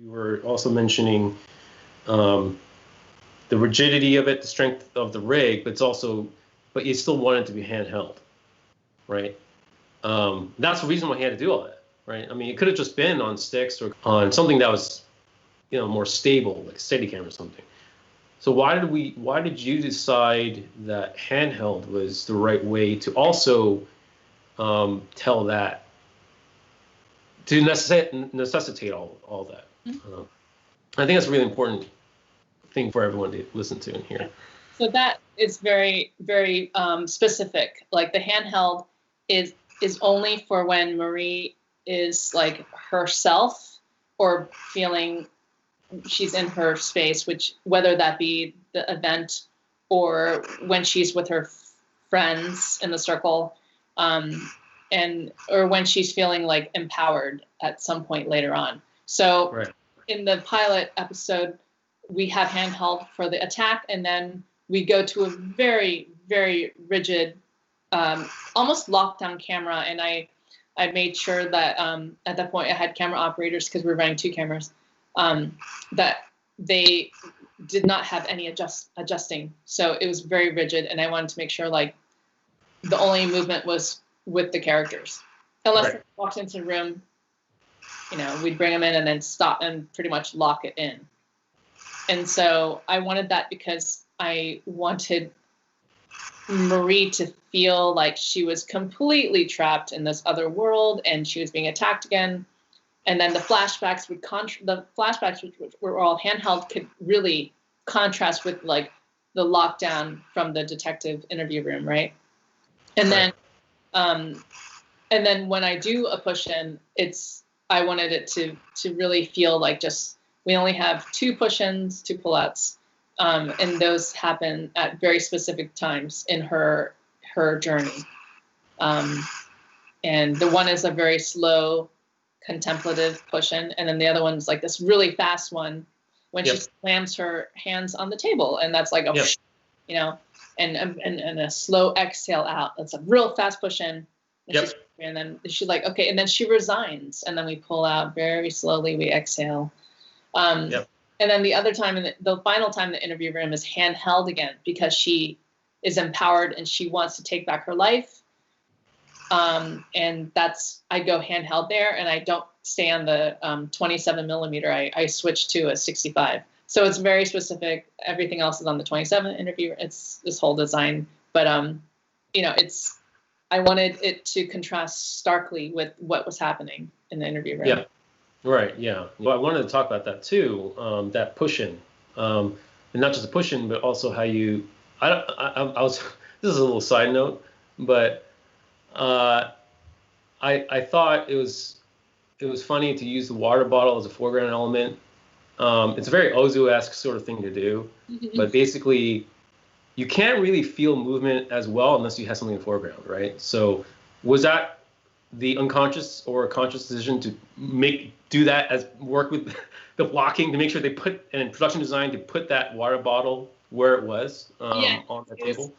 You were also mentioning the rigidity of it, the strength of the rig, but you still want it to be handheld, right? That's the reason why he had to do all that, right? I mean, it could have just been on sticks or on something that was, more stable, like a Steadicam or something. So why did you decide that handheld was the right way to also tell that, to necessitate all that? Mm-hmm. I think that's a really important thing for everyone to listen to and hear. So that is very, very specific. Like the handheld is only for when Marie is like herself or feeling she's in her space, which whether that be the event or when she's with her friends in the circle, or when she's feeling like empowered at some point later on. So right. In the pilot episode, we have handheld for the attack, and then we go to a very, very rigid, almost lockdown camera. And I made sure that at that point I had camera operators, because we were running 2 cameras, that they did not have any adjusting. So it was very rigid, and I wanted to make sure like the only movement was with the characters. Unless they walked into the room, we'd bring them in and then stop and pretty much lock it in. And so I wanted that because I wanted Marie to feel like she was completely trapped in this other world and she was being attacked again. And then the flashbacks which were all handheld, could really contrast with like the lockdown from the detective interview room, right? And then when I do a push-in, I wanted it to really feel like just, we only have 2 push-ins, 2 pull-outs, and those happen at very specific times in her journey. And the one is a very slow, contemplative push-in, and then the other one's like this really fast one when she slams her hands on the table, and that's like a, and a slow exhale out. That's a real fast push-in. And then she's like, okay, and then she resigns, and then we pull out very slowly, we exhale. And then the other time, the final time in the interview room is handheld again, because she is empowered and she wants to take back her life. And I go handheld there, and I don't stay on the 27 millimeter. I switch to a 65. So it's very specific. Everything else is on the 27 interview. It's this whole design, but I wanted it to contrast starkly with what was happening in the interview room. Yeah, right. Yeah. Well, I wanted to talk about that too. That push-in, and not just a push-in, but also how you. I was. This is a little side note, but I thought it was funny to use the water bottle as a foreground element. It's a very Ozu-esque sort of thing to do, but basically, you can't really feel movement as well unless you have something in the foreground, right? So was that the unconscious or conscious decision to do that as work with the blocking to make sure they put, and production design to put that water bottle where it was on the table?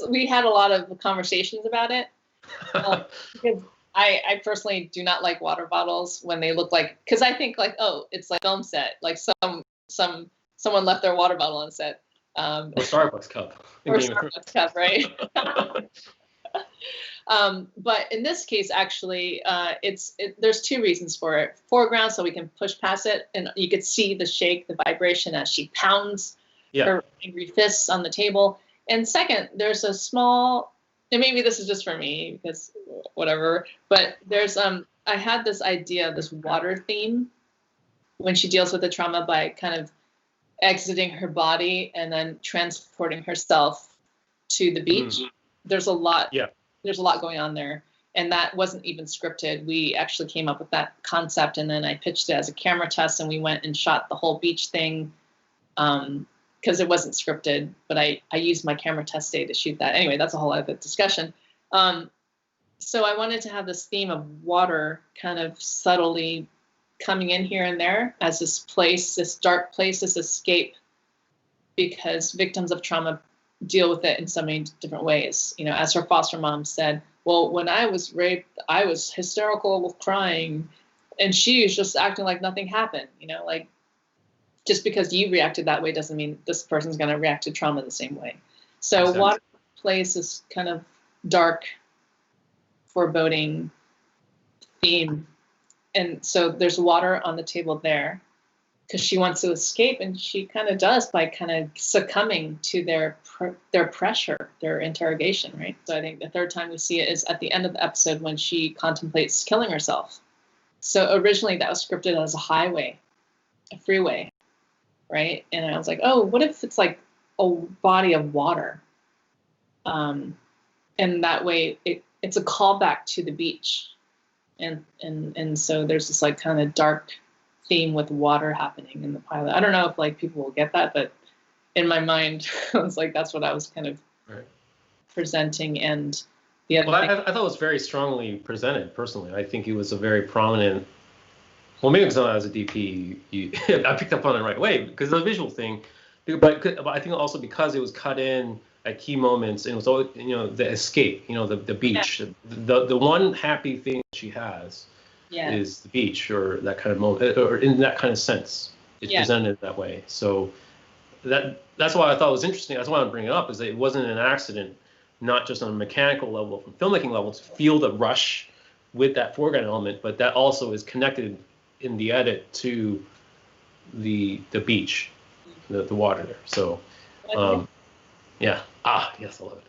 We had a lot of conversations about it, because I personally do not like water bottles when they look like, because I think like, oh, it's like film set, like someone left their water bottle on set. Or Starbucks cup. Or Starbucks cup, right? But in this case, actually, there's 2 reasons for it. Foreground, so we can push past it, and you could see the shake, the vibration as she pounds her angry fists on the table. And second, there's a small, and maybe this is just for me, because whatever, but there's I had this idea, this water theme, when she deals with the trauma by kind of exiting her body and then transporting herself to the beach. There's a lot. There's a lot going on there, and that wasn't even scripted. We actually came up with that concept, and then I pitched it as a camera test, and we went and shot the whole beach thing, because it wasn't scripted. But I used my camera test day to shoot that. Anyway, that's a whole other discussion. So I wanted to have this theme of water kind of subtly coming in here and there as this place, this dark place, this escape, because victims of trauma deal with it in so many different ways. As her foster mom said, well, when I was raped, I was hysterical with crying. And she was just acting like nothing happened, you know, like just because you reacted that way doesn't mean this person's going to react to trauma the same way. So Exactly. water plays this kind of dark, foreboding theme. And so there's water on the table there because she wants to escape, and she kind of does by kind of succumbing to their pressure, their interrogation, right? So I think the third time we see it is at the end of the episode when she contemplates killing herself. So originally that was scripted as a highway, a freeway, right? And I was like, oh, what if it's like a body of water? And that way it's a callback to the beach. And so there's this like kind of dark theme with water happening in the pilot. I don't know if like people will get that, but in my mind, I was like, that's what I was kind of presenting. And the other thing, I thought it was very strongly presented personally. I think it was a very prominent, well, maybe because I was a DP, I picked up on it right away because of the visual thing, but I think also because it was cut in at key moments, and it was always, you know, the escape, you know, the beach, the one happy thing she has is the beach, or that kind of moment, or in that kind of sense, it's presented that way. So that's why I thought it was interesting. That's why I bring it up, is that it wasn't an accident, not just on a mechanical level, from filmmaking level, to feel the rush with that foreground element, but that also is connected in the edit to the beach, the water there. So yeah. Yes, I love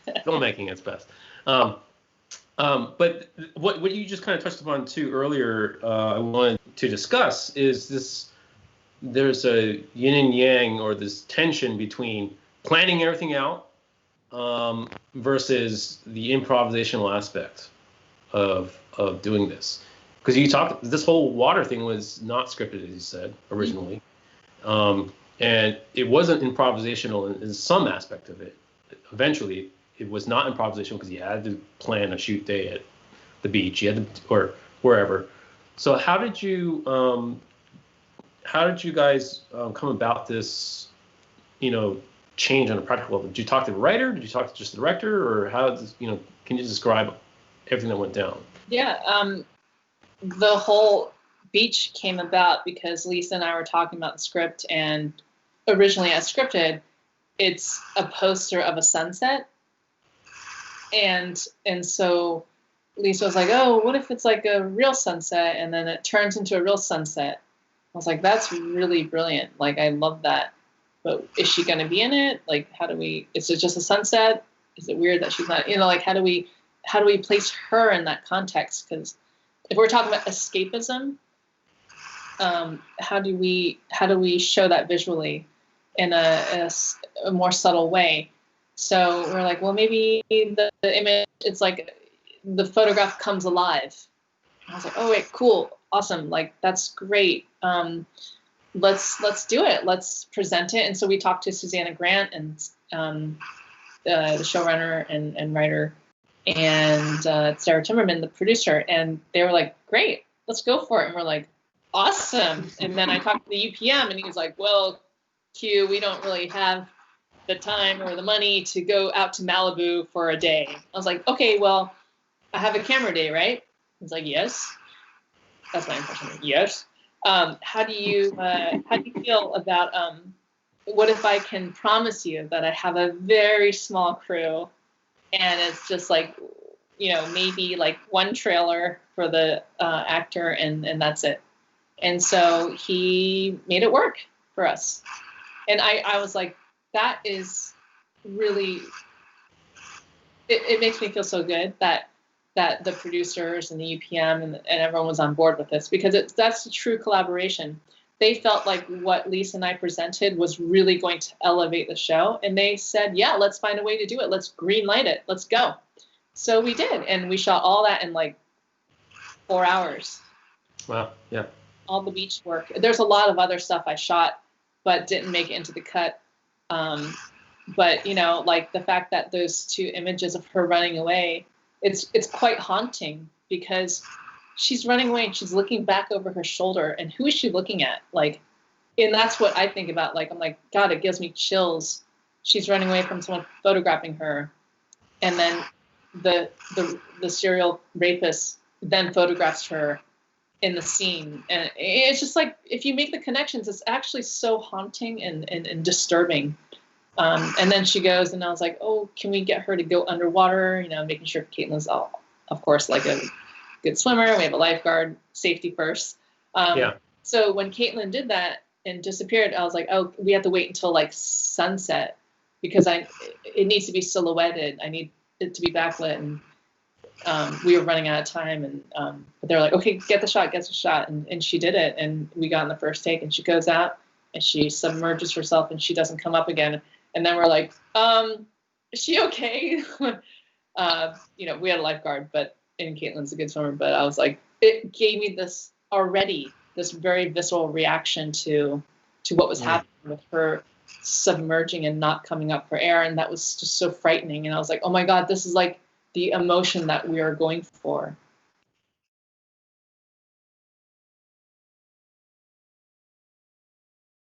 it. Filmmaking at its best. But what you just kind of touched upon too earlier, I wanted to discuss is this. There's a yin and yang, or this tension between planning everything out versus the improvisational aspect of doing this. Because you talked, this whole water thing was not scripted, as you said originally. And it wasn't improvisational in some aspect of it. Eventually, it was not improvisational because you had to plan a shoot day at the beach, you had to, or wherever. So how did you guys come about this, you know, change on a practical level? Did you talk to the writer? Did you talk to just the director, or how did this, you know? Can you describe everything that went down? Yeah, the whole beach came about because Lisa and I were talking about the script, and originally as scripted, it's a poster of a sunset. And so Lisa was like, oh, what if it's like a real sunset? And then it turns into a real sunset. I was like, that's really brilliant. Like, I love that. But is she going to be in it? Like, is it just a sunset? Is it weird that she's not, you know, like, how do we place her in that context? Because if we're talking about escapism, how do we show that visually in a more subtle way? So we're like, well, maybe the image, it's like the photograph comes alive. I was like, oh wait, cool, awesome, like that's great. Let's do it. Let's present it. And so we talked to Susanna Grant and the showrunner and writer, and Sarah Timmerman, the producer, and they were like, great, let's go for it. And we're like, awesome. And then I talked to the UPM, and he was like, well, Q, we don't really have the time or the money to go out to Malibu for a day. I was like, okay, well, I have a camera day, right? He's like, yes. That's my impression. Yes. How do you feel about what if I can promise you that I have a very small crew, and it's just like, you know, maybe like one trailer for the actor, and that's it. And so he made it work for us. And I was like, that is really, it makes me feel so good that the producers and the UPM and everyone was on board with this, because that's a true collaboration. They felt like what Lisa and I presented was really going to elevate the show. And they said, yeah, let's find a way to do it. Let's green light it. Let's go. So we did. And we shot all that in like 4 hours. Wow. Yeah. All the beach work. There's a lot of other stuff I shot, but didn't make it into the cut. But, you know, like the fact that those two images of her running away, it's quite haunting, because she's running away and she's looking back over her shoulder, and who is she looking at? Like, and that's what I think about. Like, I'm like, God, it gives me chills. She's running away from someone photographing her, and then the serial rapist then photographs her in the scene. And it's just like, if you make the connections, it's actually so haunting and disturbing. And then she goes, and I was like, oh, can we get her to go underwater? You know, making sure Caitlin's, all, of course, like a good swimmer. We have a lifeguard, safety first. So when Caitlin did that and disappeared, I was like, oh, we have to wait until like sunset, because it needs to be silhouetted. I need it to be backlit. And we were running out of time, and but they're like, okay, get the shot. And she did it, and we got in the first take, and she goes out and she submerges herself and she doesn't come up again. And then we're like, is she okay? You know, we had a lifeguard, and Caitlin's a good swimmer, but I was like, it gave me this very visceral reaction to what was happening with her submerging and not coming up for air. And that was just so frightening. And I was like, oh my God, this is like the emotion that we are going for.